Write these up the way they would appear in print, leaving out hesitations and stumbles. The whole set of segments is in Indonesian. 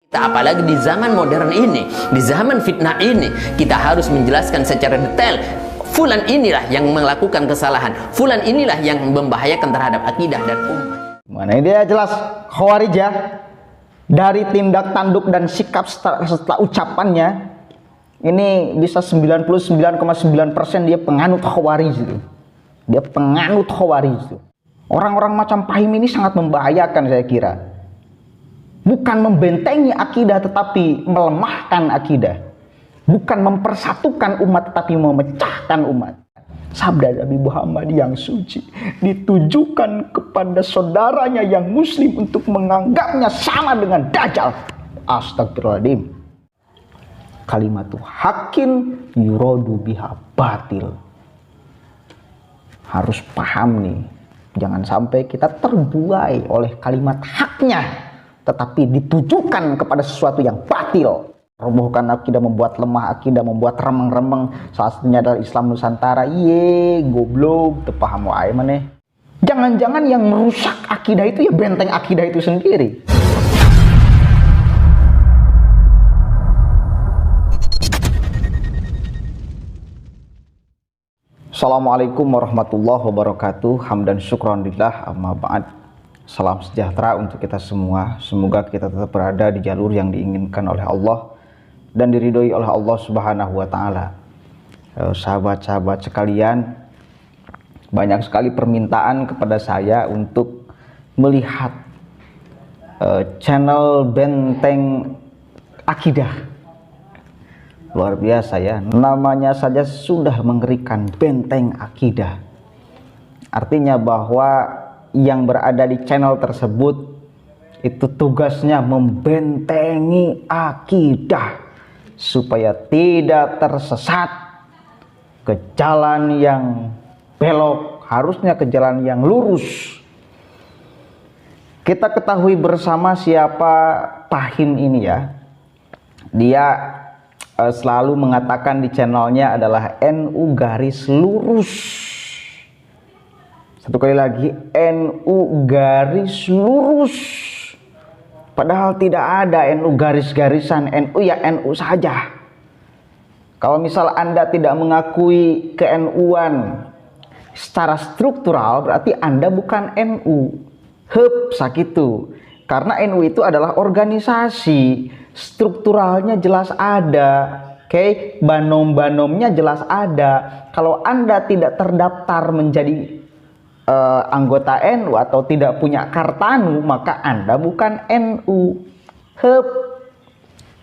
Apalagi di zaman modern ini, di zaman fitnah ini, kita harus menjelaskan secara detail. Fulan inilah yang melakukan kesalahan, fulan inilah yang membahayakan terhadap akidah dan umat. Mana ini dia jelas Khawarij ya. Dari tindak tanduk dan sikap setelah ucapannya, ini bisa 99,9% dia penganut Khawarij itu. Dia penganut Khawarij itu. Orang-orang macam Fahim ini sangat membahayakan saya kira. Bukan membentengi akidah tetapi melemahkan akidah. Bukan mempersatukan umat tetapi memecahkan umat. Sabda Nabi Muhammad yang suci ditujukan kepada saudaranya yang muslim untuk menganggapnya sama dengan Dajjal. Astagfirullahaladzim. Kalimatu hakin yuradu biha batil. Harus paham nih. Jangan sampai kita terbuai oleh kalimat haknya tetapi ditujukan kepada sesuatu yang batil. Robohkan akidah, membuat lemah akidah, membuat remeng-remeng. Salah satunya adalah Islam Nusantara. Ye, goblok, tepaham wae maneh. Jangan-jangan yang merusak akidah itu ya benteng akidah itu sendiri. Assalamualaikum warahmatullahi wabarakatuh. Hamdan syukran lillah, amma ba'd. Salam sejahtera untuk kita semua. Semoga kita tetap berada di jalur yang diinginkan oleh Allah dan diridhoi oleh Allah Subhanahu wa taala. Sahabat-sahabat sekalian, banyak sekali permintaan kepada saya untuk melihat channel Benteng Akidah. Luar biasa ya, namanya saja sudah mengerikan, Benteng Akidah. Artinya bahwa yang berada di channel tersebut itu tugasnya membentengi akidah supaya tidak tersesat ke jalan yang belok, harusnya ke jalan yang lurus. Kita ketahui bersama siapa Fahim ini ya. Dia selalu mengatakan di channelnya adalah NU garis lurus. Satu kali lagi, NU garis lurus. Padahal tidak ada NU garis-garisan, NU ya NU saja. Kalau misal Anda tidak mengakui ke-NU-an secara struktural, berarti Anda bukan NU. Hep, sakitu. Karena NU itu adalah organisasi, strukturalnya jelas ada. Oke, banom-banomnya jelas ada. Kalau Anda tidak terdaftar menjadi anggota NU atau tidak punya kartanu, maka Anda bukan NU. Hep,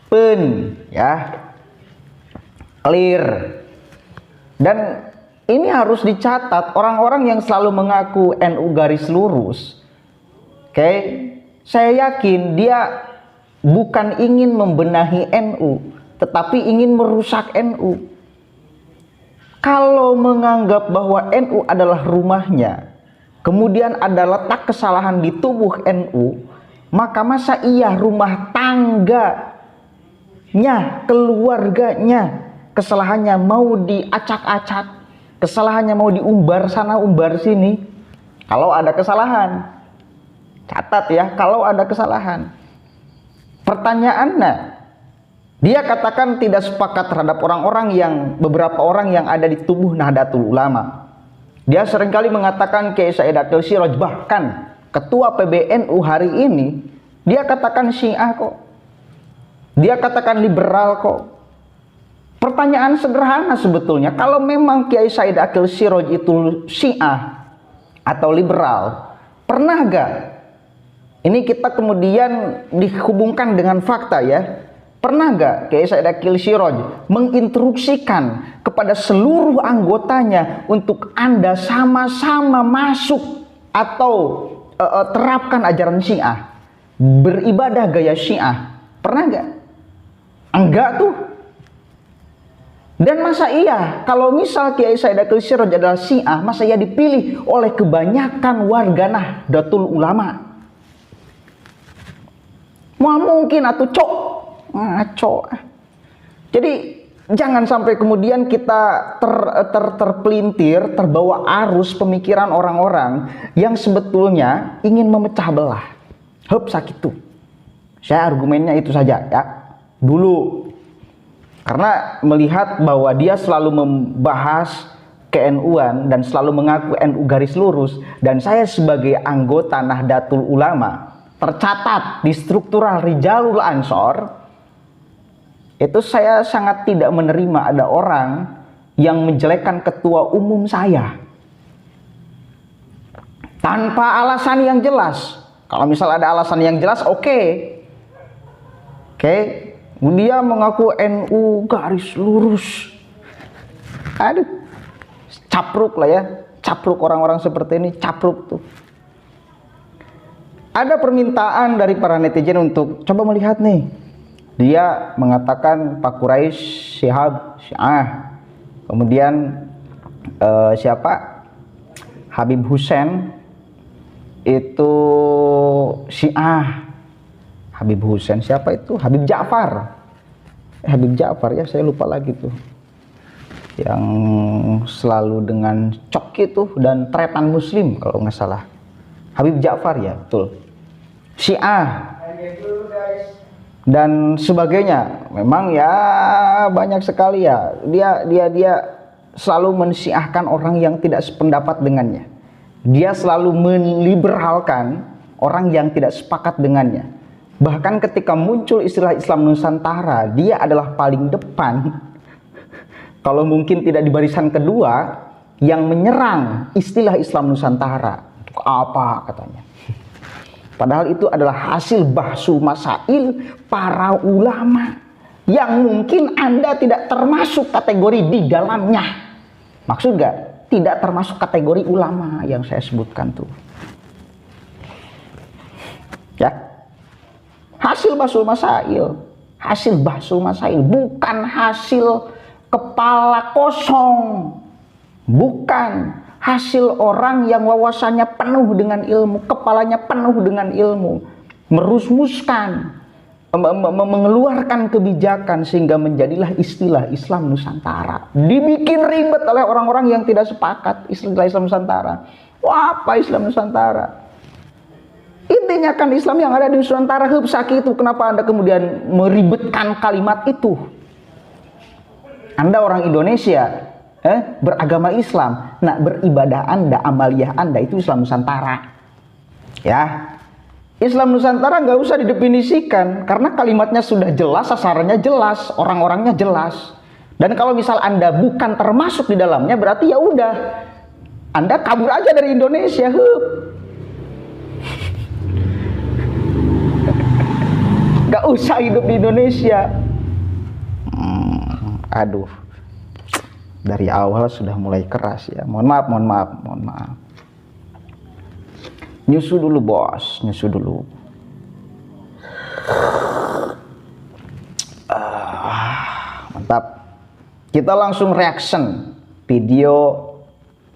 pen, ya, clear. Dan ini harus dicatat, orang-orang yang selalu mengaku NU garis lurus, oke, saya yakin dia bukan ingin membenahi NU, tetapi ingin merusak NU. Kalau menganggap bahwa NU adalah rumahnya, kemudian ada letak kesalahan di tubuh NU, maka masa iya rumah tangganya, keluarganya, kesalahannya mau diacak-acak, kesalahannya mau diumbar sana umbar sini. Kalau ada kesalahan, catat ya, kalau ada kesalahan. Pertanyaannya, dia katakan tidak sepakat terhadap beberapa orang yang ada di tubuh Nahdlatul Ulama. Dia seringkali mengatakan Kiai Said Akil Siraj, bahkan ketua PBNU hari ini dia katakan Syiah kok. Dia katakan liberal kok. Pertanyaan sederhana sebetulnya, kalau memang Kiai Said Akil Siraj itu Syiah atau liberal, pernah gak? Ini kita kemudian dihubungkan dengan fakta ya. Pernah gak Kiai Said Akil Siraj menginstruksikan kepada seluruh anggotanya untuk Anda sama-sama masuk atau terapkan ajaran Syiah, beribadah gaya Syiah? Pernah gak? Enggak tuh. Dan masa iya kalau misal Kiai Said Akil Siraj adalah Syiah, masa ia dipilih oleh kebanyakan warga Nahdlatul Ulama? Mau mungkin atau cok ngaco. Jadi jangan sampai kemudian kita terpelintir, terbawa arus pemikiran orang-orang yang sebetulnya ingin memecah belah. Hep, sakitu. Saya argumennya itu saja ya. Dulu karena melihat bahwa dia selalu membahas ke-NU-an dan selalu mengaku NU garis lurus, dan saya sebagai anggota Nahdlatul Ulama tercatat di struktural Rijalul Ansor, itu saya sangat tidak menerima ada orang yang menjelekkan ketua umum saya tanpa alasan yang jelas. Kalau misal ada alasan yang jelas, oke. Dia mengaku NU garis lurus. Aduh, capruk lah ya, capruk orang-orang seperti ini, capruk tuh. Ada permintaan dari para netizen untuk coba melihat nih. Dia mengatakan Pak Quraisy Syihab Syiah. Kemudian siapa? Habib Hussein itu Syiah. Habib Hussein siapa itu? Habib Ja'far. Habib Ja'far ya, saya lupa lagi tuh. Yang selalu dengan coki tuh dan tretan muslim kalau nggak salah. Habib Ja'far ya, betul. Syiah dan sebagainya. Memang ya banyak sekali ya. Dia selalu mensyiahkan orang yang tidak sependapat dengannya. Dia selalu meliberalkan orang yang tidak sepakat dengannya. Bahkan ketika muncul istilah Islam Nusantara, dia adalah paling depan. Kalau mungkin tidak di barisan kedua yang menyerang istilah Islam Nusantara. Untuk apa katanya? Padahal itu adalah hasil bahsu masail para ulama yang mungkin Anda tidak termasuk kategori di dalamnya. Maksud gak? Tidak termasuk kategori ulama yang saya sebutkan tuh. Ya. Hasil bahsu masail. Hasil bahsu masail. Bukan hasil kepala kosong. Bukan hasil orang yang wawasannya penuh dengan ilmu, kepalanya penuh dengan ilmu, merusmuskan, mengeluarkan kebijakan sehingga menjadilah istilah Islam Nusantara. Dibikin ribet oleh orang-orang yang tidak sepakat istilah Islam Nusantara. Wah, apa Islam Nusantara? Intinya kan Islam yang ada di Nusantara sakit itu. Kenapa Anda kemudian meribetkan kalimat itu? Anda orang Indonesia, beragama Islam, nah beribadah Anda, amaliyah Anda itu Islam Nusantara. Ya, Islam Nusantara nggak usah didefinisikan karena kalimatnya sudah jelas, sasarannya jelas, orang-orangnya jelas. Dan kalau misal Anda bukan termasuk di dalamnya, berarti ya udah, Anda kabur aja dari Indonesia. Nggak usah hidup di Indonesia. Aduh. Dari awal sudah mulai keras ya. Mohon maaf. Nyusu dulu bos, nyusu dulu. Mantap. Kita langsung reaction video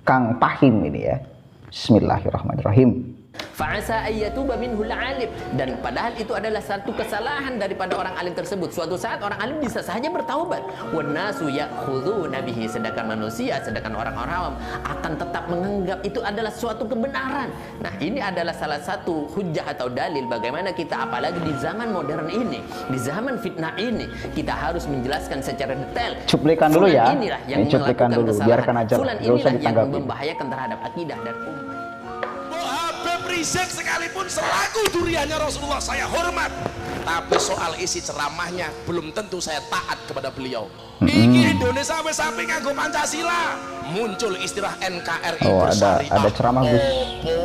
Kang Pahim ini ya. Bismillahirrahmanirrahim. Fa'asa ayyatuba minhul alim, dan padahal itu adalah satu kesalahan daripada orang alim tersebut. Suatu saat orang alim bisa saja bertaubat. Wan nasu ya'khuduna bihi, sedangkan manusia, sedangkan orang-orang awam akan tetap menganggap itu adalah suatu kebenaran. Nah, ini adalah salah satu hujjah atau dalil bagaimana kita, apalagi di zaman modern ini, di zaman fitnah ini, kita harus menjelaskan secara detail. Cuplikan dulu ya. Inilah yang cuplikan dulu, biarkan aja. Fulan inilah yang membahayakan terhadap akidah dan umat. Rizik sekalipun selaku duriannya Rasulullah saya hormat, tapi soal isi ceramahnya belum tentu saya taat kepada beliau. Ini Indonesia sampai nganggo Pancasila, muncul istilah NKRI. Oh, ada ceramah Gus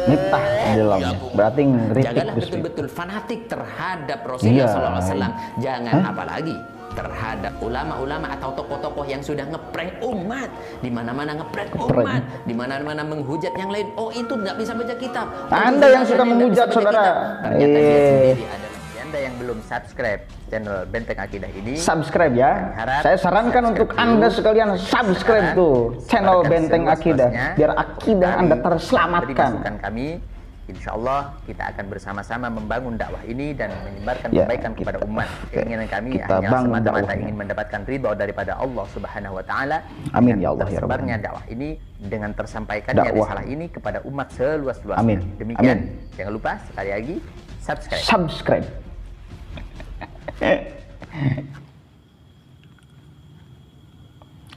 Miftah di dalamnya. Berarti ngeritik Janganlah Gus betul-betul fanatik terhadap Rasulullah SAW. Jangan apalagi terhadap ulama-ulama atau tokoh-tokoh yang sudah ngeprank umat, di mana-mana ngeprank umat, di mana-mana menghujat yang lain. Oh, itu nggak bisa baca kitab. Anda yang suka menghujat saudara. Ternyata dia sendiri adalah. Anda yang belum subscribe channel Benteng Akidah ini, subscribe ya. Saya sarankan untuk Anda sekalian subscribe tuh channel Benteng Akidah biar akidah Anda terselamatkan. Kami insya Allah kita akan bersama-sama membangun dakwah ini dan menyebarkan kebaikan kepada umat. Keinginan kami hanya semata-mata ingin mendapatkan ridho daripada Allah Subhanahu wa taala. Amin ya Allah ya Rabb. Tersebarnya dakwah ini dengan tersampaikannya risalah ini kepada umat seluas-luasnya. Amin. Demikian. Jangan lupa sekali lagi subscribe.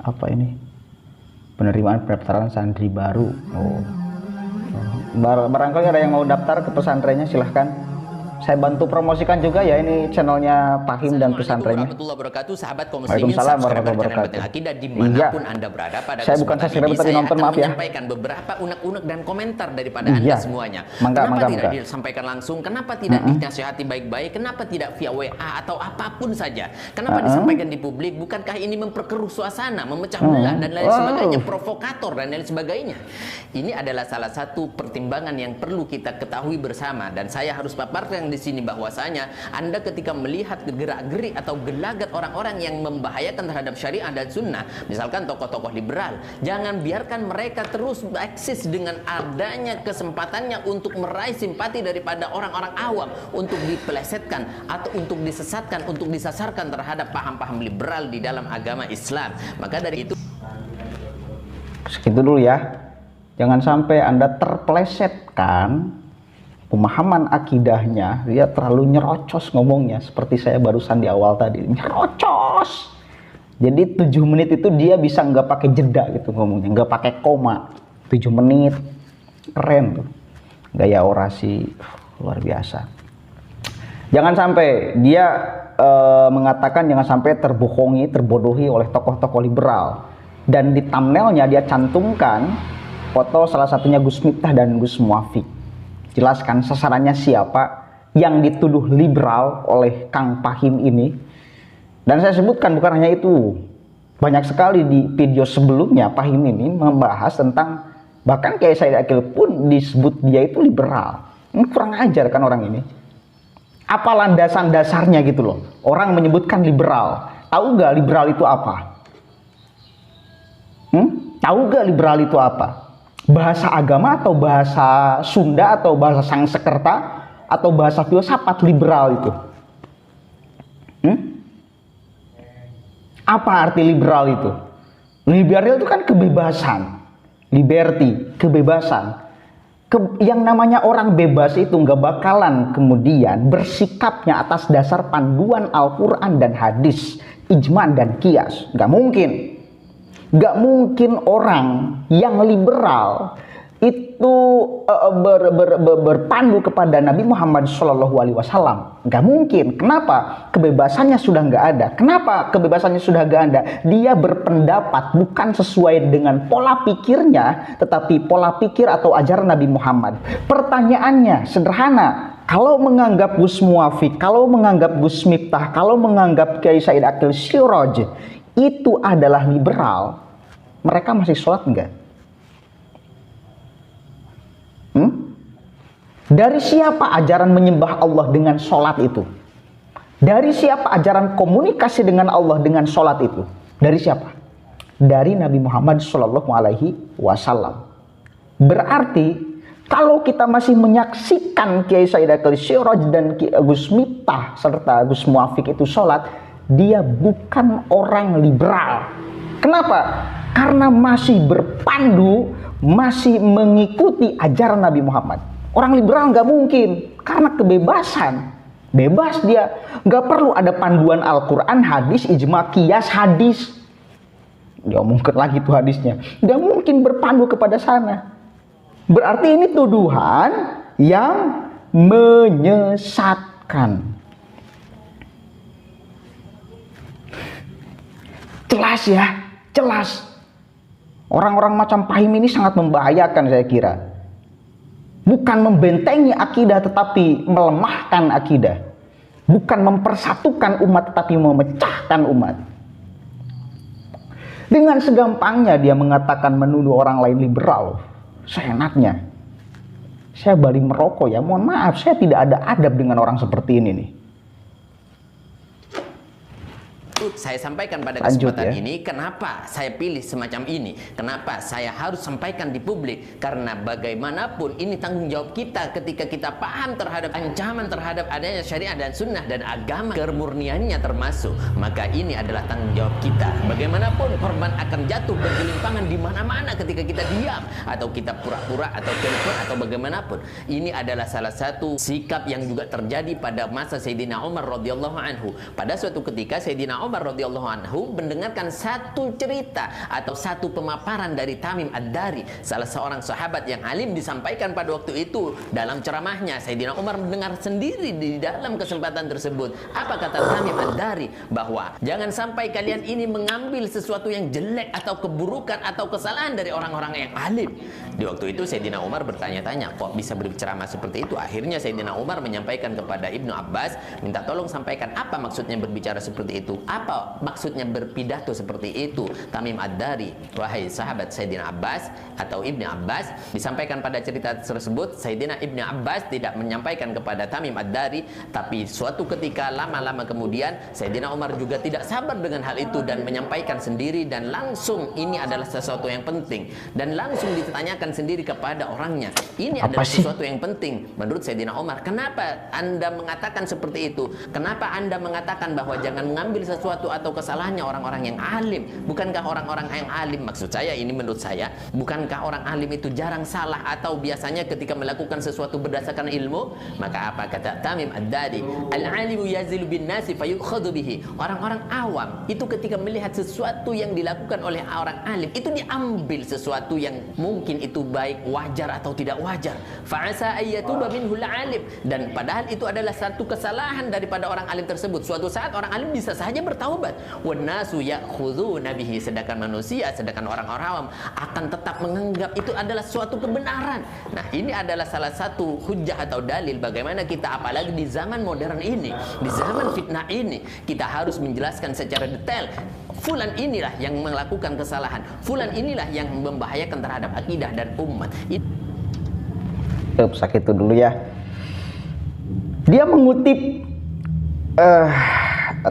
Apa ini? Penerimaan pendaftaran santri baru. Oh. Barangkali ada yang mau daftar ke pesantrennya, silahkan. Saya bantu promosikan juga ya, ini channelnya Fahim dan pesantrennya. Warahmatullahi wabarakatuh, sahabat kaum muslimin, Waalaikumsalam subscriber warahmatullahi channel wabarakatuh. Batil Akidah dimanapun Iya. Anda berada. Pada Saya bukan kesempatan subscriber ini tapi saya nonton, akan maaf ya. menyampaikan beberapa unek-unek dan komentar daripada Iya. Anda semuanya. Mangga, Kenapa mangga, tidak mangga. disampaikan langsung? Kenapa tidak dinasihati baik-baik? Kenapa tidak via WA atau apapun saja? Kenapa disampaikan di publik? Bukankah ini memperkeruh suasana, memecah belah dan lain sebagainya, provokator dan lain sebagainya? Ini adalah salah satu pertimbangan yang perlu kita ketahui bersama, dan saya harus paparkan di sini bahwasanya Anda ketika melihat gerak-gerik atau gelagat orang-orang yang membahayakan terhadap syariah dan sunnah, misalkan tokoh-tokoh liberal, jangan biarkan mereka terus eksis dengan adanya kesempatannya untuk meraih simpati daripada orang-orang awam, untuk dipelesetkan atau untuk disesatkan, untuk disasarkan terhadap paham-paham liberal di dalam agama Islam. Maka dari itu, Segitu dulu ya. Jangan sampai Anda terpelesetkan pemahaman akidahnya, dia terlalu nyerocos ngomongnya, seperti saya barusan di awal tadi, nyerocos. Jadi 7 menit itu dia bisa nggak pakai jeda gitu ngomongnya, nggak pakai koma. 7 menit, keren tuh. Gaya orasi luar biasa. Jangan sampai dia mengatakan jangan sampai terbohongi, terbodohi oleh tokoh-tokoh liberal. Dan di thumbnailnya dia cantumkan foto salah satunya Gus Miftah dan Gus Muafiq. Jelaskan sasarannya siapa yang dituduh liberal oleh Kang Fahim ini. Dan saya sebutkan bukan hanya itu, banyak sekali di video sebelumnya Fahim ini membahas tentang, bahkan kayak Said Akil pun disebut dia itu liberal. Ini kurang ajar kan orang ini. Apa landasan dasarnya gitu loh, orang menyebutkan liberal. Tahu gak liberal itu apa? Tahu gak liberal itu apa? Bahasa agama atau bahasa Sunda atau bahasa Sangsekerta atau bahasa filsafat liberal itu? Apa arti liberal itu? Liberal itu kan kebebasan, liberty, kebebasan. Yang namanya orang bebas itu nggak bakalan kemudian bersikapnya atas dasar panduan Al-Quran dan hadis, ijma dan qiyas. Nggak mungkin. Nggak mungkin orang yang liberal itu berpandu kepada Nabi Muhammad SAW. Nggak mungkin. Kenapa? Kebebasannya sudah nggak ada. Kenapa kebebasannya sudah nggak ada? Dia berpendapat bukan sesuai dengan pola pikirnya, tetapi pola pikir atau ajaran Nabi Muhammad. Pertanyaannya sederhana. Kalau menganggap Gus Muafiq, kalau menganggap Gus Miftah, kalau menganggap Kiai Said Akil Siraj itu adalah liberal, mereka masih sholat enggak? Dari siapa ajaran menyembah Allah dengan sholat itu? Dari siapa ajaran komunikasi dengan Allah dengan sholat itu? Dari siapa? Dari Nabi Muhammad SAW. Berarti kalau kita masih menyaksikan Kiai Said Akil Siraj dan Gus Miftah serta Gus Muafiq itu sholat, dia bukan orang liberal. Kenapa? Karena masih berpandu, masih mengikuti ajaran Nabi Muhammad. Orang liberal nggak mungkin, karena kebebasan. Bebas dia, nggak perlu ada panduan Al-Quran, hadis, ijma, qiyas, hadis. Dia omongkan lagi tuh hadisnya. Nggak mungkin berpandu kepada sana. Berarti ini tuduhan yang menyesatkan. Jelas ya, jelas. Orang-orang macam Fahim ini sangat membahayakan saya kira. Bukan membentengi akidah tetapi melemahkan akidah. Bukan mempersatukan umat tetapi memecahkan umat. Dengan segampangnya dia mengatakan menuduh orang lain liberal. Seenaknya. Saya balik merokok ya, mohon maaf, saya tidak ada adab dengan orang seperti ini nih. Saya sampaikan pada Lanjut, kesempatan ya. ini, kenapa saya pilih semacam ini, kenapa saya harus sampaikan di publik, karena bagaimanapun ini tanggung jawab kita ketika kita paham terhadap ancaman terhadap adanya syariat dan sunnah dan agama, kemurniannya termasuk, maka ini adalah tanggung jawab kita. Bagaimanapun korban akan jatuh bergelimpangan di mana-mana ketika kita diam atau kita pura-pura atau telepon atau bagaimanapun. Ini adalah salah satu sikap yang juga terjadi pada masa Sayyidina Umar radhiyallahu anhu. Pada suatu ketika Sayyidina Umar radhiyallahu anhu mendengarkan satu cerita atau satu pemaparan dari Tamim Ad-Dari, salah seorang sahabat yang alim, disampaikan pada waktu itu dalam ceramahnya. Sayyidina Umar mendengar sendiri di dalam kesempatan tersebut. Apa kata Tamim Ad-Dari? Bahwa jangan sampai kalian ini mengambil sesuatu yang jelek atau keburukan atau kesalahan dari orang-orang yang alim. Di waktu itu Sayyidina Umar bertanya-tanya, kok bisa berceramah seperti itu? Akhirnya Sayyidina Umar menyampaikan kepada Ibnu Abbas, minta tolong sampaikan apa maksudnya berbicara seperti itu, apa maksudnya berpidato seperti itu. Tamim Ad-Dari, wahai sahabat Sayyidina Abbas atau Ibnu Abbas, disampaikan pada cerita tersebut. Sayyidina Ibnu Abbas tidak menyampaikan kepada Tamim Ad-Dari, tapi suatu ketika lama-lama kemudian Sayyidina Umar juga tidak sabar dengan hal itu dan menyampaikan sendiri, dan langsung ini adalah sesuatu yang penting dan langsung ditanyakan sendiri kepada orangnya. Ini adalah sesuatu yang penting menurut Sayyidina Umar. Kenapa Anda mengatakan seperti itu? Kenapa Anda mengatakan bahwa jangan mengambil sesuatu atau kesalahannya orang-orang yang alim? Bukankah orang-orang yang alim, maksud saya ini menurut saya, bukankah orang alim itu jarang salah atau biasanya ketika melakukan sesuatu berdasarkan ilmu? Maka apa kata Tamim Ad-Dari? Al-alimu yazilu bin nasi fayukhadhu bihi. Orang-orang awam itu ketika melihat sesuatu yang dilakukan oleh orang alim, itu diambil sesuatu yang mungkin itu baik, wajar atau tidak wajar. Fa'asa ayyatuba minhul alim. Dan padahal itu adalah satu kesalahan daripada orang alim tersebut. Suatu saat orang alim bisa saja bertaubat. Wan nasu ya'khudhuna bihi. Sedangkan manusia, sedangkan orang-orang awam akan tetap menganggap itu adalah suatu kebenaran. Nah, ini adalah salah satu hujjah atau dalil bagaimana kita, apalagi di zaman modern ini, di zaman fitnah ini, kita harus menjelaskan secara detail. Fulan inilah yang melakukan kesalahan, fulan inilah yang membahayakan terhadap akidah dan umat. Sakit itu dulu ya. Dia mengutip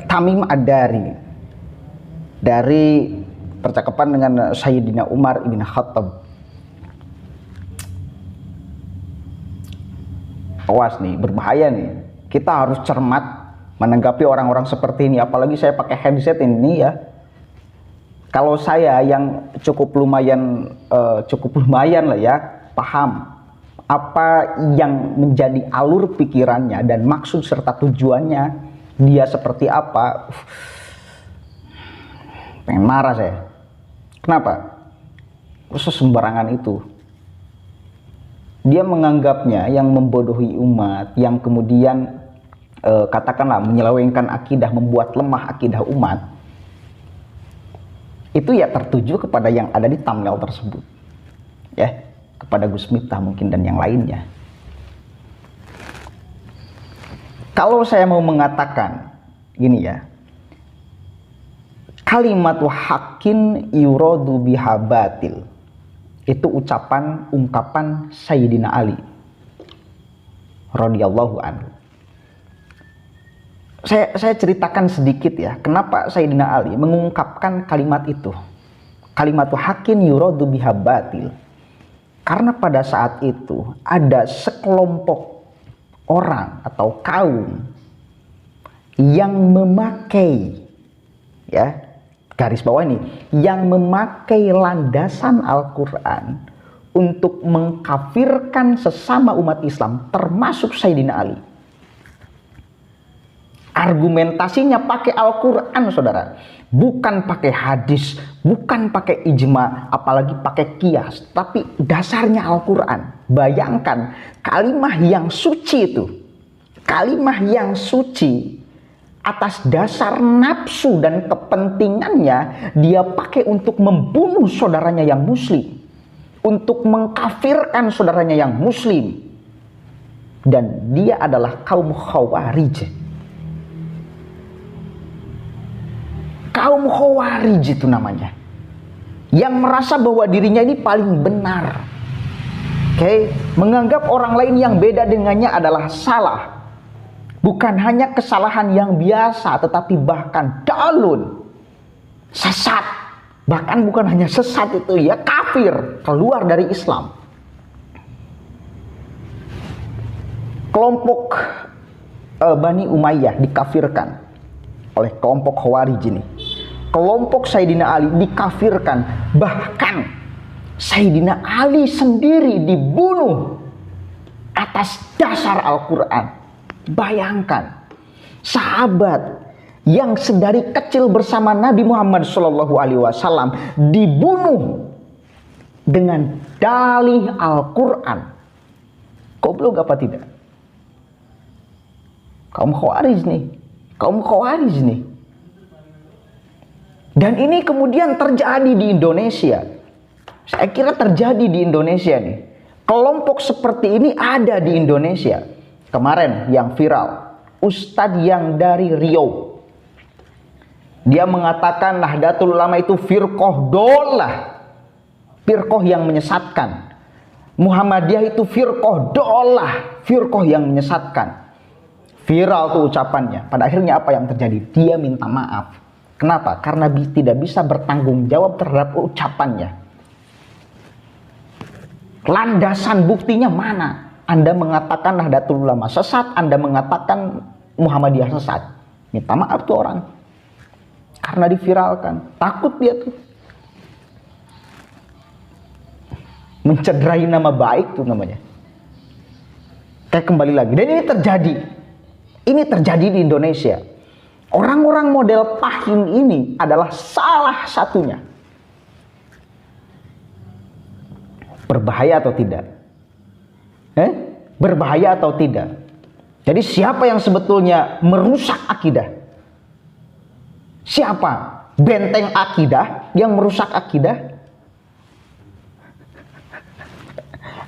Tamim Ad-Dari dari percakapan dengan Sayyidina Umar ibn Khattab. Awas nih, berbahaya nih. Kita harus cermat menanggapi orang-orang seperti ini. Apalagi saya pakai headset ini ya. Kalau saya yang cukup lumayan lah ya, paham apa yang menjadi alur pikirannya dan maksud serta tujuannya dia seperti apa. Pengen marah saya. Kenapa? Sembarangan itu. Dia menganggapnya yang membodohi umat, yang kemudian katakanlah menyelewengkan akidah, membuat lemah akidah umat. Itu ya tertuju kepada yang ada di thumbnail tersebut. Ya, kepada Gus Miftah mungkin dan yang lainnya. Kalau saya mau mengatakan gini ya, kalimatu haqqin yuradu biha batil, itu ungkapan Sayyidina Ali radhiyallahu anhu. Saya ceritakan sedikit ya, kenapa Sayyidina Ali mengungkapkan kalimat itu. Kalimatu haqqin yuradu biha batil. Karena pada saat itu ada sekelompok orang atau kaum yang memakai, ya, garis bawah ini, yang memakai landasan Al-Quran untuk mengkafirkan sesama umat Islam, termasuk Sayyidina Ali. Argumentasinya pakai Al-Quran, saudara, bukan pakai hadis, bukan pakai ijma, apalagi pakai kias, tapi dasarnya Al-Quran. Bayangkan kalimah yang suci itu, kalimah yang suci, atas dasar nafsu dan kepentingannya dia pakai untuk membunuh saudaranya yang muslim, untuk mengkafirkan saudaranya yang muslim. Dan dia adalah kaum Khawarij. Kaum Khawarij itu namanya, yang merasa bahwa dirinya ini paling benar. Menganggap orang lain yang beda dengannya adalah salah. Bukan hanya kesalahan yang biasa, tetapi bahkan dalun, sesat. Bahkan bukan hanya sesat itu ya, kafir, keluar dari Islam. Kelompok Bani Umayyah dikafirkan oleh kelompok Khawarij ini. Kelompok Sayyidina Ali dikafirkan. Bahkan Sayyidina Ali sendiri dibunuh atas dasar Al-Quran. Bayangkan, sahabat yang sedari kecil bersama Nabi Muhammad SAW dibunuh dengan dalih Al-Quran. Goblok apa tidak? Kaum Khawarij nih. Dan ini kemudian terjadi di Indonesia. Saya kira terjadi di Indonesia nih. Kelompok seperti ini ada di Indonesia. Kemarin yang viral, Ustadz yang dari Riau, dia mengatakan Nahdlatul Ulama itu firqoh dolah, firqoh yang menyesatkan. Muhammadiyah itu firqoh dolah, firqoh yang menyesatkan. Viral tuh ucapannya. Pada akhirnya apa yang terjadi? Dia minta maaf. Kenapa? Karena tidak bisa bertanggung jawab terhadap ucapannya. Landasan buktinya mana? Anda mengatakan Nahdlatul Ulama sesat, Anda mengatakan Muhammadiyah sesat. Minta maaf tuh orang. Karena diviralkan. Takut dia tuh. Mencederai nama baik tuh namanya. Kayak kembali lagi. Dan ini terjadi. Ini terjadi di Indonesia. Orang-orang model Pahim ini adalah salah satunya. Berbahaya atau tidak? Berbahaya atau tidak? Jadi siapa yang sebetulnya merusak akidah? Siapa? Benteng akidah yang merusak akidah?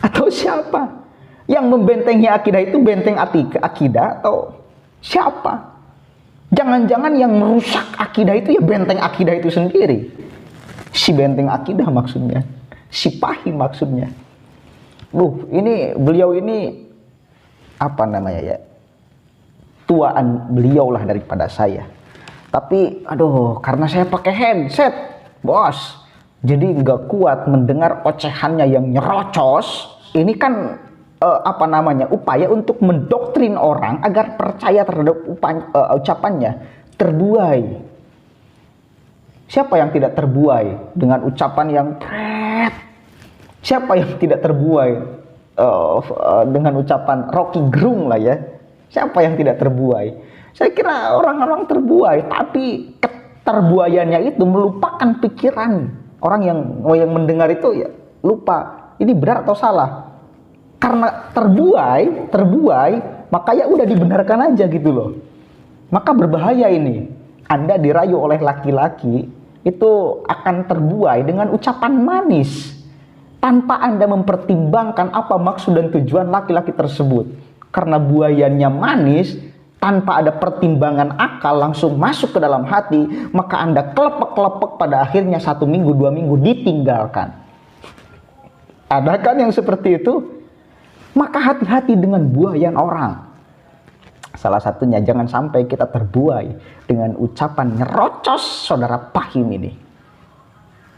Atau siapa? Yang membentengi akidah itu benteng akidah atau siapa? Jangan-jangan yang merusak akidah itu ya benteng akidah itu sendiri. Si benteng akidah maksudnya. Si Pahim maksudnya. Beliau ini apa namanya ya? Tuaan beliau lah daripada saya. Tapi karena saya pakai headset, bos, jadi nggak kuat mendengar ocehannya yang nyerocos. Ini kan upaya untuk mendoktrin orang agar percaya terhadap ucapannya. Terbuai. Siapa yang tidak terbuai dengan ucapan yang siapa yang tidak terbuai dengan ucapan Rocky Gerung lah ya? Siapa yang tidak terbuai? Saya kira orang-orang terbuai, tapi keterbuaiannya itu melupakan pikiran. Orang yang mendengar itu ya lupa, ini benar atau salah. Karena terbuai, maka ya udah dibenarkan aja gitu loh. Maka berbahaya ini. Anda dirayu oleh laki-laki, itu akan terbuai dengan ucapan manis. Tanpa Anda mempertimbangkan apa maksud dan tujuan laki-laki tersebut. Karena buayannya manis, tanpa ada pertimbangan akal langsung masuk ke dalam hati, maka Anda kelepek-kelepek pada akhirnya 1 minggu, 2 minggu ditinggalkan. Ada kan yang seperti itu? Maka hati-hati dengan buayan orang. Salah satunya jangan sampai kita terbuai dengan ucapan nyerocos saudara Pahim ini.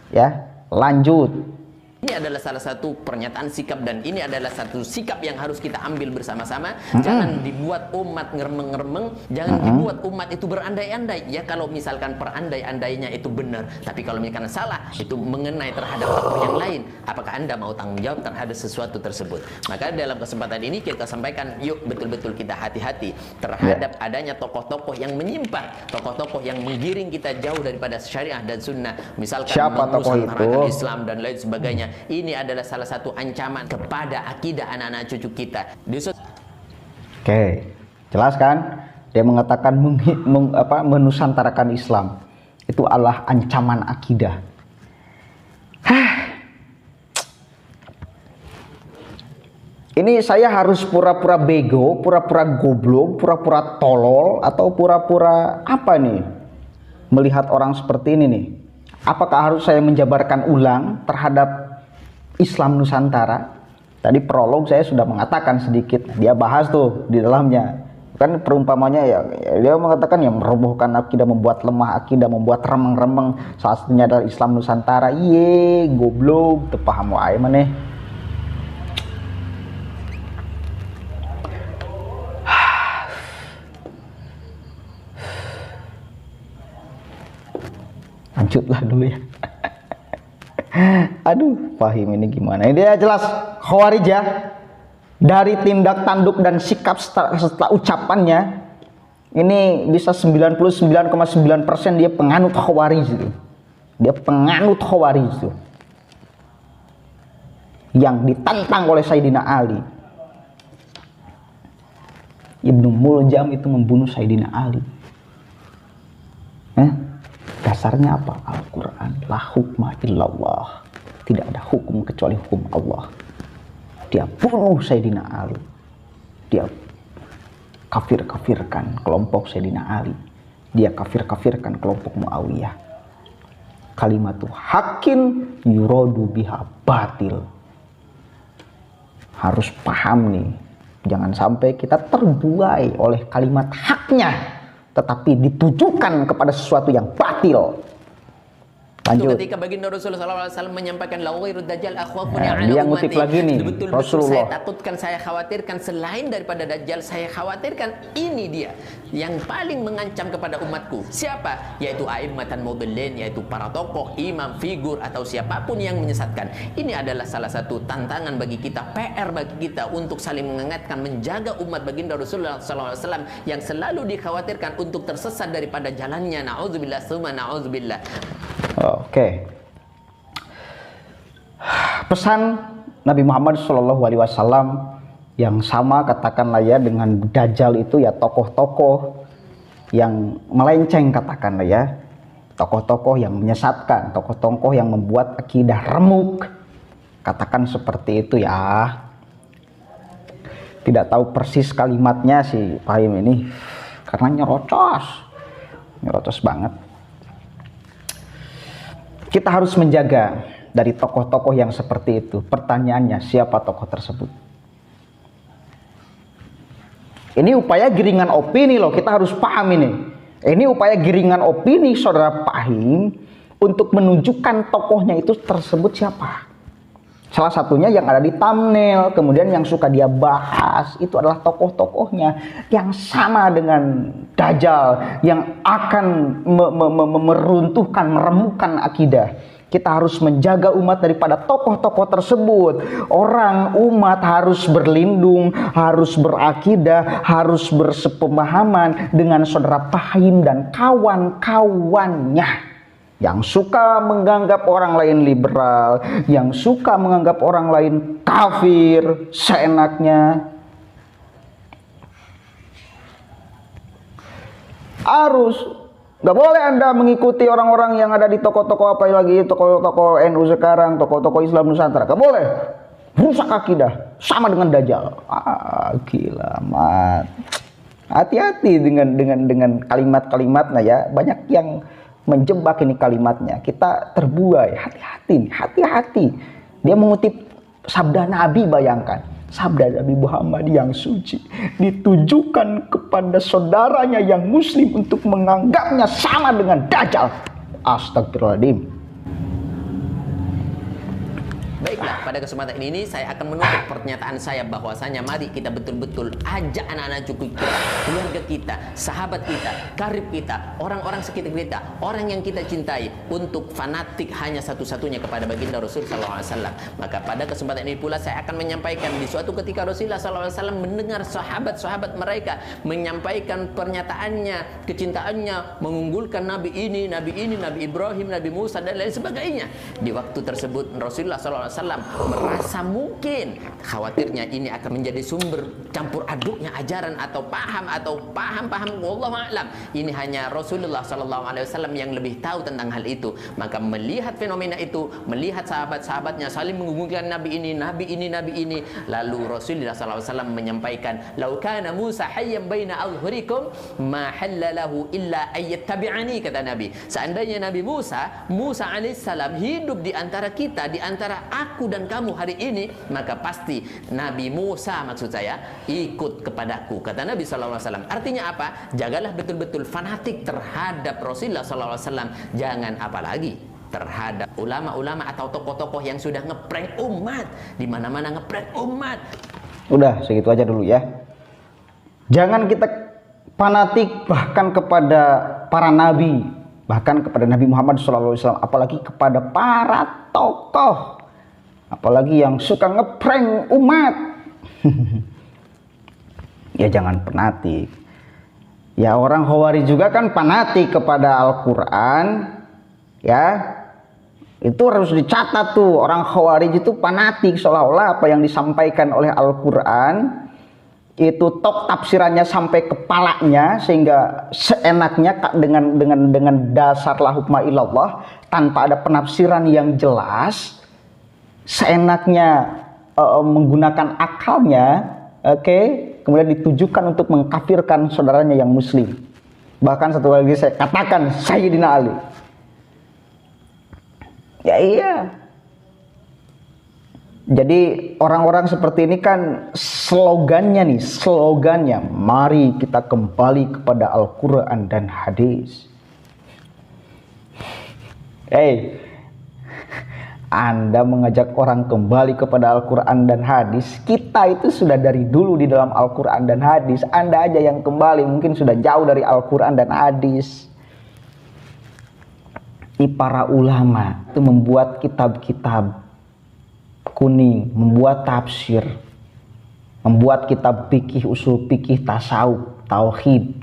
Ya, lanjut. Ini adalah salah satu pernyataan sikap, dan ini adalah satu sikap yang harus kita ambil bersama-sama. Jangan dibuat umat ngeremeng-ngeremeng, jangan dibuat umat itu berandai-andai. Ya kalau misalkan perandai-andainya itu benar, tapi kalau misalkan salah, itu mengenai terhadap tokoh yang lain, apakah Anda mau tanggung jawab terhadap sesuatu tersebut? Maka dalam kesempatan ini kita sampaikan, yuk betul-betul kita hati-hati terhadap adanya tokoh-tokoh yang menyimpang, tokoh-tokoh yang menggiring kita jauh daripada syariah dan sunnah. Misalkan mengusung Islam dan lain sebagainya. Ini adalah salah satu ancaman kepada akidah anak-anak cucu kita. Oke, jelas kan? Dia mengatakan menusantarakan Islam itu adalah ancaman akidah. Ini saya harus pura-pura bego, pura-pura goblok, pura-pura tolol, atau pura-pura apa nih? Melihat orang seperti ini nih. Apakah harus saya menjabarkan ulang terhadap Islam Nusantara? Tadi prolog saya sudah mengatakan sedikit, dia bahas tuh di dalamnya kan perumpamannya ya, dia mengatakan yang merobohkan akidah, membuat lemah akidah, membuat remeng-remeng, salah satunya adalah Islam Nusantara. Iye, goblok, teu paham wae maneh. Lanjutlah dulu ya. Aduh, Fahim ini gimana? Ini dia jelas Khawarij ya. Dari tindak tanduk dan sikap setelah ucapannya, ini bisa 99,9% dia penganut Khawarij itu. Dia penganut Khawarij itu. Yang ditantang oleh Sayyidina Ali. Ibnu Muljam itu membunuh Sayyidina Ali. Dasarnya apa? Al-Quran. La hukma illallah. Tidak ada hukum kecuali hukum Allah. Dia bunuh Sayyidina Ali. Dia kafir-kafirkan kelompok Sayyidina Ali. Dia kafir-kafirkan kelompok Muawiyah. Kalimatu hakin yuradu biha batil. Harus paham nih. Jangan sampai kita terbuai oleh kalimat haknya, tetapi ditujukan kepada sesuatu yang batil. Lanjut. Ketika baginda Rasulullah SAW menyampaikan lawairud dajjal akhwafuni ala Dia ngutip lagi nih, betul-betul Rasulullah. saya takutkan, saya khawatirkan selain daripada dajjal, saya khawatirkan ini dia yang paling mengancam kepada umatku. Siapa? Yaitu a'immatan mudillin, yaitu para tokoh, imam, figur atau siapapun yang menyesatkan. Ini adalah salah satu tantangan bagi kita, PR bagi kita untuk saling mengingatkan, menjaga umat baginda Rasulullah SAW yang selalu dikhawatirkan untuk tersesat daripada jalannya. Na'udzubillah summa na'udzubillah. Oke. Pesan Nabi Muhammad SAW yang sama katakanlah ya dengan Dajjal itu ya, tokoh-tokoh yang melenceng katakanlah ya, tokoh-tokoh yang menyesatkan, tokoh-tokoh yang membuat akidah remuk, katakan seperti itu ya. Tidak tahu persis kalimatnya si Fahim ini karena nyerocos banget. Kita harus menjaga dari tokoh-tokoh yang seperti itu. Pertanyaannya, siapa tokoh tersebut? Ini upaya giringan opini loh, kita harus paham ini. Ini upaya giringan opini saudara Fahim untuk menunjukkan tokohnya itu tersebut siapa. Salah satunya yang ada di thumbnail, kemudian yang suka dia bahas itu adalah tokoh-tokohnya yang sama dengan Dajjal, yang akan meruntuhkan, meremukkan akidah. Kita harus menjaga umat daripada tokoh-tokoh tersebut. Orang, umat harus berlindung, harus berakidah, harus bersepemahaman dengan saudara Fahim dan kawan-kawannya. Yang suka menganggap orang lain liberal, yang suka menganggap orang lain kafir seenaknya. Harus, nggak boleh Anda mengikuti orang-orang yang ada di toko-toko apa lagi, toko-toko NU sekarang, toko-toko Islam Nusantara. Nggak boleh, rusak akidah, sama dengan Dajjal. Gila mat. Hati-hati dengan kalimat-kalimatnya ya. Banyak yang menjebak ini kalimatnya, kita terbuai. Hati-hati. Dia mengutip sabda Nabi, bayangkan sabda Nabi Muhammad yang suci ditujukan kepada saudaranya yang muslim untuk menganggapnya sama dengan Dajjal. Astagfirullahaladzim. Baiklah, pada kesempatan ini saya akan menutup pernyataan saya bahwasanya mari kita betul-betul ajak anak-anak cucu kita, keluarga kita, sahabat kita, karib kita, orang-orang sekitar kita, orang yang kita cintai untuk fanatik hanya satu-satunya kepada baginda Rasul SAW. Maka pada kesempatan ini pula saya akan menyampaikan di suatu ketika Rasulullah SAW mendengar sahabat-sahabat mereka menyampaikan pernyataannya, kecintaannya, mengunggulkan Nabi ini, Nabi Ibrahim, Nabi Musa dan lain sebagainya. Di waktu tersebut Rasulullah SAW merasa mungkin khawatirnya ini akan menjadi sumber campur aduknya ajaran atau paham wallahu a'lam. Ini hanya Rasulullah SAW yang lebih tahu tentang hal itu. Maka melihat fenomena itu, melihat sahabat-sahabatnya saling mengunggulkan Nabi ini, lalu Rasulullah SAW menyampaikan, "Lau kana Musa hayyan baina azhurikum ma halalahu illa ayyattabi'ani," kata Nabi. Seandainya Nabi Musa alaihissalam hidup di antara kita, di antara aku aku dan kamu hari ini, maka pasti Nabi Musa maksud saya ikut kepadaku, kata Nabi SAW. Artinya apa? Jagalah betul-betul fanatik terhadap Rasulullah SAW. Jangan apalagi terhadap ulama-ulama atau tokoh-tokoh yang sudah ngeprank umat, di mana-mana ngeprank umat. Udah segitu aja dulu ya. Jangan kita fanatik bahkan kepada para nabi, bahkan kepada Nabi Muhammad SAW, apalagi kepada para tokoh, apalagi yang suka ngeprank umat. Ya jangan fanatik. Ya orang Khawarij juga kan fanatik kepada Al-Quran, ya. Itu harus dicatat tuh, orang Khawarij itu fanatik, seolah-olah apa yang disampaikan oleh Al-Quran itu tok tafsirannya sampai kepalanya, sehingga seenaknya dengan dasar la hukma illallah tanpa ada penafsiran yang jelas, seenaknya menggunakan akalnya, kemudian ditujukan untuk mengkafirkan saudaranya yang muslim. Bahkan satu lagi saya katakan Sayyidina Ali. Ya iya. Jadi orang-orang seperti ini kan slogannya, mari kita kembali kepada Al-Quran dan hadis. Anda mengajak orang kembali kepada Al-Quran dan hadis. Kita itu sudah dari dulu di dalam Al-Quran dan hadis. Anda aja yang kembali mungkin sudah jauh dari Al-Quran dan hadis. Para ulama itu membuat kitab-kitab kuning, membuat tafsir, membuat kitab fikih, usul fikih, tasawuf, tauhid.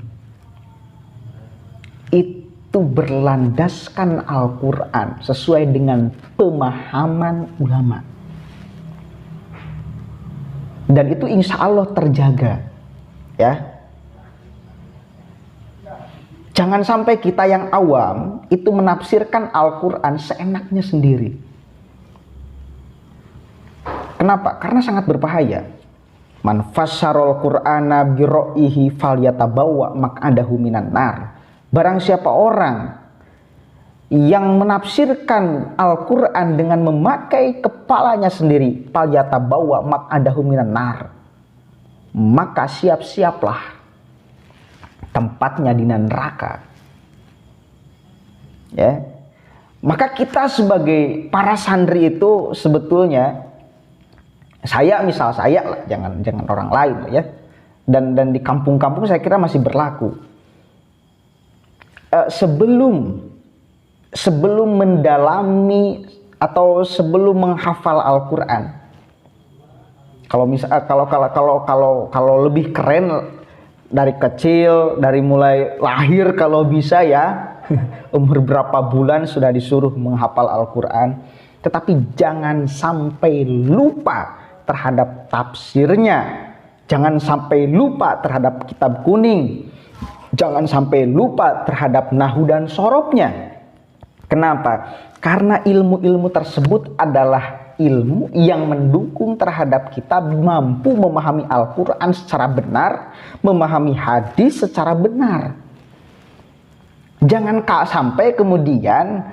Itu berlandaskan Al-Quran sesuai dengan pemahaman ulama. Dan itu insya Allah terjaga, ya. Jangan sampai kita yang awam itu menafsirkan Al-Quran seenaknya sendiri. Kenapa? Karena sangat berbahaya. Man fassarol Qur'ana biro'ihi falyatabawwa maq'adahu minan nar. Barang siapa orang yang menafsirkan Al-Quran dengan memakai kepalanya sendiri, falyatabawwa maq'adahu minan nar, maka siap-siaplah tempatnya di neraka. Ya. Maka kita sebagai para santri itu sebetulnya, saya lah, jangan orang lain ya. Dan di kampung-kampung saya kira masih berlaku. Sebelum mendalami atau sebelum menghafal Al-Quran, kalau lebih keren, dari kecil, dari mulai lahir kalau bisa ya, umur berapa bulan sudah disuruh menghafal Al-Quran. Tetapi jangan sampai lupa terhadap tafsirnya, jangan sampai lupa terhadap kitab kuning, jangan sampai lupa terhadap nahwu dan sorobnya. Kenapa? Karena ilmu-ilmu tersebut adalah ilmu yang mendukung terhadap kita mampu memahami Al-Quran secara benar, memahami hadis secara benar. Jangan sampai kemudian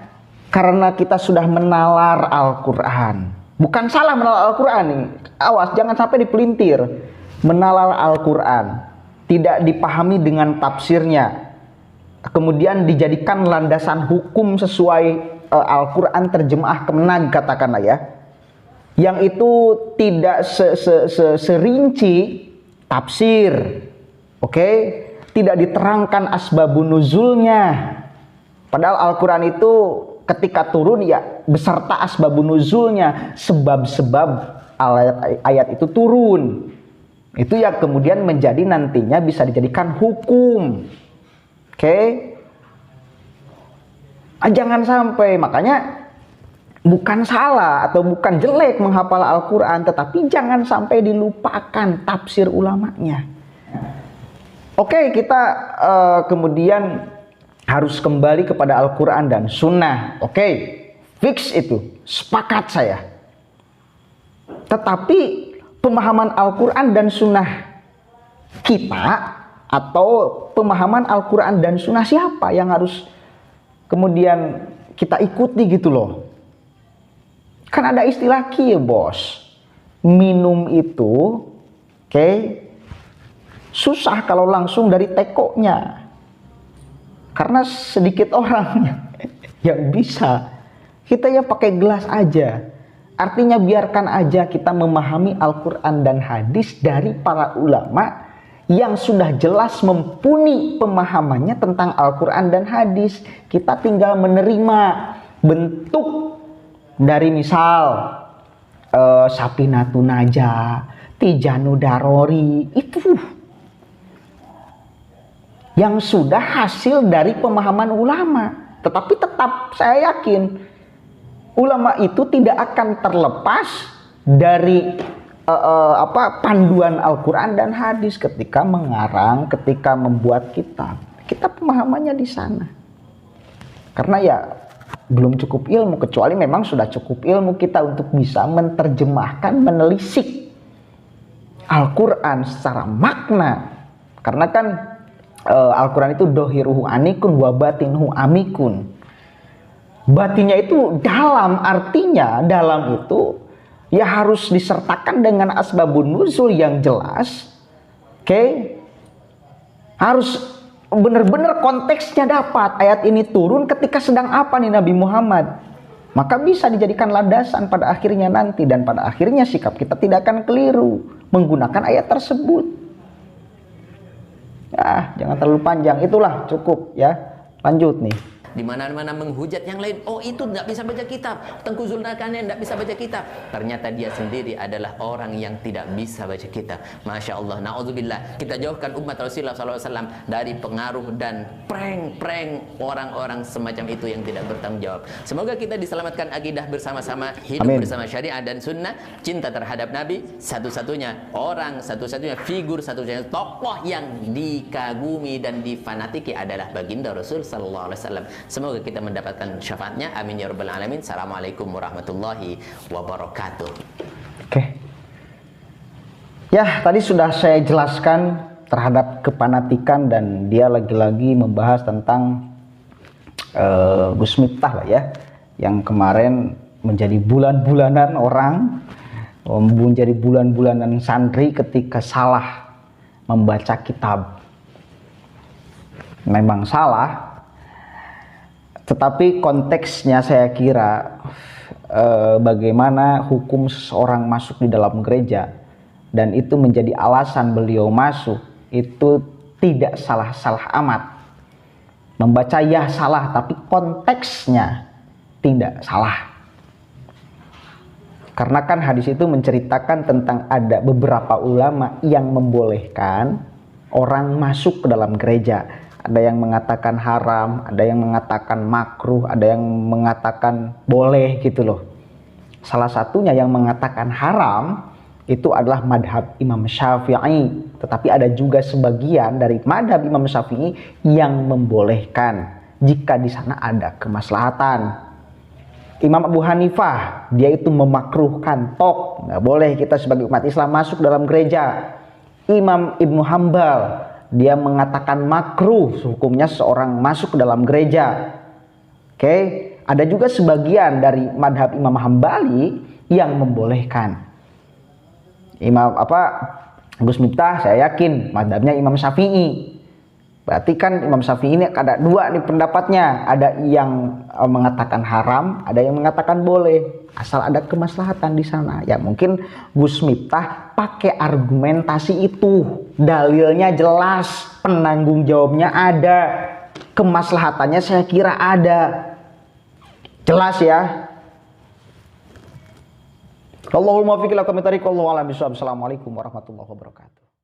karena kita sudah menalar Al-Quran, bukan salah menalar Al-Quran nih, awas jangan sampai dipelintir. Menalar Al-Quran tidak dipahami dengan tafsirnya, kemudian dijadikan landasan hukum sesuai Al-Quran terjemah Kemenag katakanlah ya, yang itu tidak serinci tafsir, tidak diterangkan asbabun nuzulnya. Padahal Al-Quran itu ketika turun ya beserta asbabun nuzulnya, sebab-sebab ayat itu turun. Itu yang kemudian menjadi nantinya bisa dijadikan hukum. Jangan sampai, makanya bukan salah atau bukan jelek menghafal Al-Quran, tetapi jangan sampai dilupakan tafsir ulamanya. Kita kemudian harus kembali kepada Al-Quran dan Sunnah. Fix itu, sepakat saya. Tetapi pemahaman Al-Quran dan Sunnah kita, atau pemahaman Al-Quran dan Sunnah siapa yang harus kemudian kita ikuti gitu loh. Kan ada istilah kieu, Bos. Minum itu susah kalau langsung dari tekonya. Karena sedikit orang yang bisa. Kita ya pakai gelas aja. Artinya biarkan aja kita memahami Al-Quran dan hadis dari para ulama yang sudah jelas mumpuni pemahamannya tentang Al-Quran dan hadis. Kita tinggal menerima bentuk dari misal Safinatun Najah, Tijanu Darori, itu yang sudah hasil dari pemahaman ulama. Tetapi tetap saya yakin ulama itu tidak akan terlepas dari panduan Al-Quran dan hadis ketika mengarang, ketika membuat kitab. Kita pemahamannya di sana. Karena ya belum cukup ilmu, kecuali memang sudah cukup ilmu kita untuk bisa menerjemahkan, menelisik Al-Quran secara makna. Karena kan Al-Quran itu dohiruhu anikun wabatinhu amikun. Batinnya itu dalam, artinya dalam itu ya harus disertakan dengan asbabun nuzul yang jelas. Harus benar-benar konteksnya dapat. Ayat ini turun ketika sedang apa nih Nabi Muhammad. Maka bisa dijadikan landasan pada akhirnya nanti. Dan pada akhirnya sikap kita tidak akan keliru menggunakan ayat tersebut. Jangan terlalu panjang. Itulah cukup ya. Lanjut nih. Di mana-mana menghujat yang lain, oh itu tidak bisa baca kitab, Tengku Zulkarnain tidak bisa baca kitab. Ternyata dia sendiri adalah orang yang tidak bisa baca kitab. Masya Allah, na'udzubillah. Kita jauhkan umat Rasulullah SAW dari pengaruh dan prank-prank orang-orang semacam itu yang tidak bertanggung jawab. Semoga kita diselamatkan akidah bersama-sama, hidup Amin. bersama syariat dan sunnah, cinta terhadap Nabi, satu-satunya orang, satu-satunya figur, satu-satunya tokoh yang dikagumi dan difanatiki adalah baginda Rasul Sallallahu Alaihi Wasallam. Semoga kita mendapatkan syafaatnya. Amin ya rabbal alamin. Assalamualaikum warahmatullahi wabarakatuh. Oke. Ya, tadi sudah saya jelaskan terhadap kepanatikan dan dia lagi-lagi membahas tentang Gus Miftah lah ya. Yang kemarin menjadi bulan-bulanan orang, menjadi bulan-bulanan santri ketika salah membaca kitab. Memang salah. Tetapi konteksnya saya kira bagaimana hukum seseorang masuk di dalam gereja dan itu menjadi alasan beliau masuk, itu tidak salah-salah amat. Membaca ya salah, tapi konteksnya tidak salah. Karena kan hadis itu menceritakan tentang ada beberapa ulama yang membolehkan orang masuk ke dalam gereja. Ada yang mengatakan haram, ada yang mengatakan makruh, ada yang mengatakan boleh gitu loh. Salah satunya yang mengatakan haram itu adalah madhab Imam Syafi'i. Tetapi ada juga sebagian dari madhab Imam Syafi'i yang membolehkan jika di sana ada kemaslahatan. Imam Abu Hanifah, dia itu memakruhkan, nggak boleh kita sebagai umat Islam masuk dalam gereja. Imam Ibnu Hambal, dia mengatakan makruh hukumnya seorang masuk ke dalam gereja. Ada juga sebagian dari madhab Imam Hambali yang membolehkan. Gus Miftah saya yakin madhabnya Imam Syafi'i. Berarti kan Imam Syafi'i ini ada dua nih pendapatnya. Ada yang mengatakan haram, ada yang mengatakan boleh. Asal ada kemaslahatan di sana. Ya mungkin Gus Miftah pakai argumentasi itu. Dalilnya jelas, penanggung jawabnya ada, kemaslahatannya saya kira ada. Jelas ya. Allahul muwaffiq ila aqwamit thariq. Wallahu a'lam bishawab. Assalamualaikum warahmatullahi wabarakatuh.